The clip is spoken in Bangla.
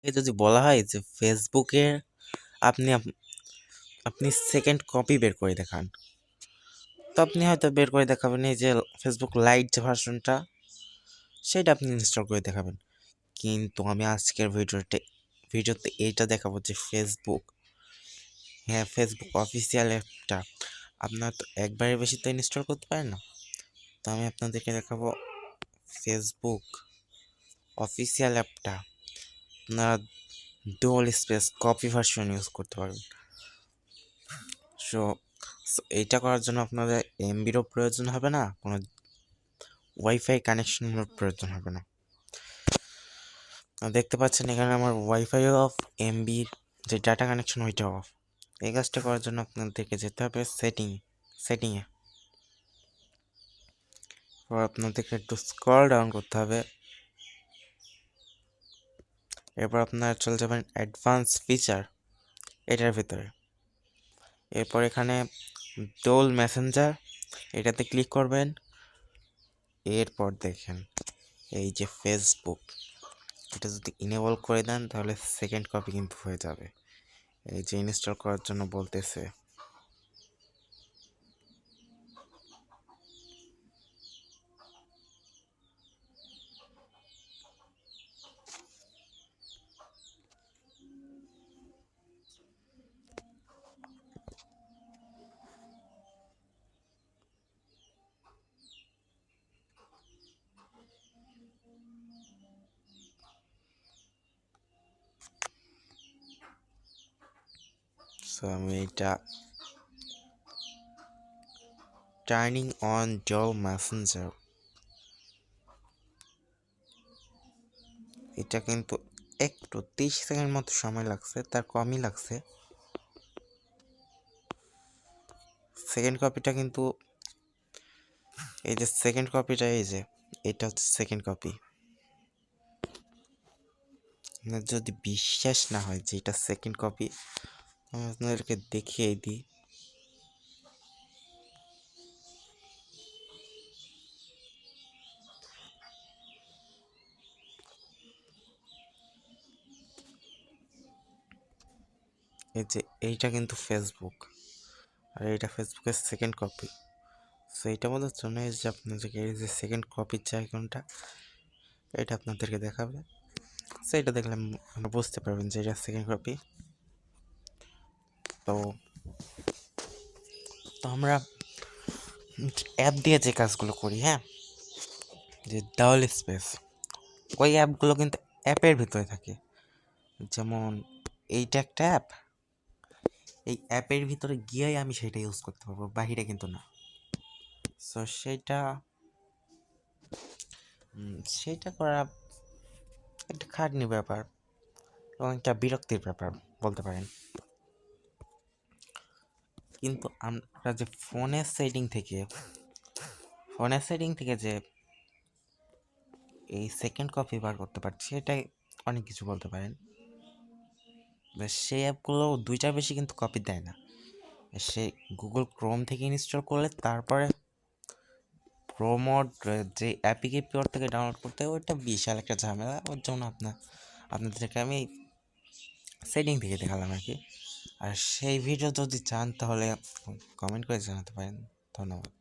এই যদি বলা হয় যে ফেসবুকের আপনি আপনি সেকেন্ড কপি বের করে দেখান, তো আপনি হয়তো বের করে দেখাবেন এই যে ফেসবুক লাইট যে ভার্সনটা, সেটা আপনি ইনস্টল করে দেখাবেন। কিন্তু আমি আজকের ভিডিওতে এইটা দেখাবো যে ফেসবুক অফিসিয়াল অ্যাপটা আপনার তো একবারের বেশি তো ইনস্টল করতে পারেন না। তো আমি আপনাদেরকে দেখাবো ফেসবুক অফিসিয়াল অ্যাপটা আপনারা dual space copy version use করতে পারবেন। সো এইটা করার জন্য আপনাদের এমবিরও প্রয়োজন হবে না, কোনো ওয়াইফাই কানেকশনের প্রয়োজন হবে না। দেখতে পাচ্ছেন এখানে আমার ওয়াইফাই অফ, এমবির যে ডাটা কানেকশন ওইটা অফ। এই কাজটা করার জন্য আপনাদেরকে যেতে হবে সেটিংয়ে। এরপর আপনাদেরকে একটু স্ক্রল ডাউন করতে হবে। এরপর আপনারা চলে যাবেন অ্যাডভান্স ফিচার এটার ভিতরে। এরপর এখানে ডোল মেসেঞ্জার এটাতে ক্লিক করবেন। এরপর দেখেন এই যে ফেসবুক, এটা যদি ইনেবল করে দেন তাহলে সেকেন্ড কপি কিন্তু হয়ে যাবে। এই যে ইনস্টল করার জন্য বলতেছে। সো আমি এটা টার্নিং অন ডোল মেসেঞ্জার, এটা কিন্তু একটু 30 সেকেন্ড মতো সময় লাগছে, তার কমই লাগছে। সেকেন্ড কপিটা কিন্তু এই যে সেকেন্ড কপিটা, এই যে এটা হচ্ছে সেকেন্ড কপি। যদি বিশ্বাস না হয় যে এটা সেকেন্ড কপি, আমি আপনাদেরকে দেখিয়ে দিই। এই যে এইটা কিন্তু ফেসবুক, আর এইটা ফেসবুকের সেকেন্ড কপি। সো এইটা বলার জন্য এই যে আপনাদেরকে এই যে সেকেন্ড কপির যে আইকনটা, এটা আপনাদেরকে দেখাবে। সো এটা দেখলে আমরা বুঝতে পারবেন যে এটা সেকেন্ড কপি। তো তো আমরা অ্যাপ দিয়ে যে কাজগুলো করি, হ্যাঁ, যে ডাবল স্পেস, ওই অ্যাপগুলো কিন্তু অ্যাপের ভিতরে থাকে। যেমন এইটা একটা অ্যাপ, এই অ্যাপের ভিতরে গিয়েই আমি সেটা ইউজ করতে পারবো, বাহিরে কিন্তু না। সো সেটা করা একটা খাটনি ব্যাপার এবং একটা বিরক্তির ব্যাপার বলতে পারেন। কিন্তু আমরা যে ফোনের সেটিং থেকে যে এই সেকেন্ড কপি বার করতে পারছি, এটাই অনেক কিছু বলতে পারেন। সেই অ্যাপগুলো দুইটার বেশি কিন্তু কপি দেয় না। সে গুগল ক্রোম থেকে ইনস্টল করলে তারপরে প্রোমোড যে অ্যাপিকে পিওর থেকে ডাউনলোড করতে হয়, ওইটা বিশাল একটা ঝামেলা। ওর জন্য আপনাদেরকে আমি সেটিং থেকে দেখালাম আর কি। আর সেই ভিডিও যদি চান তাহলে কমেন্ট করে জানাতে পারেন। ধন্যবাদ।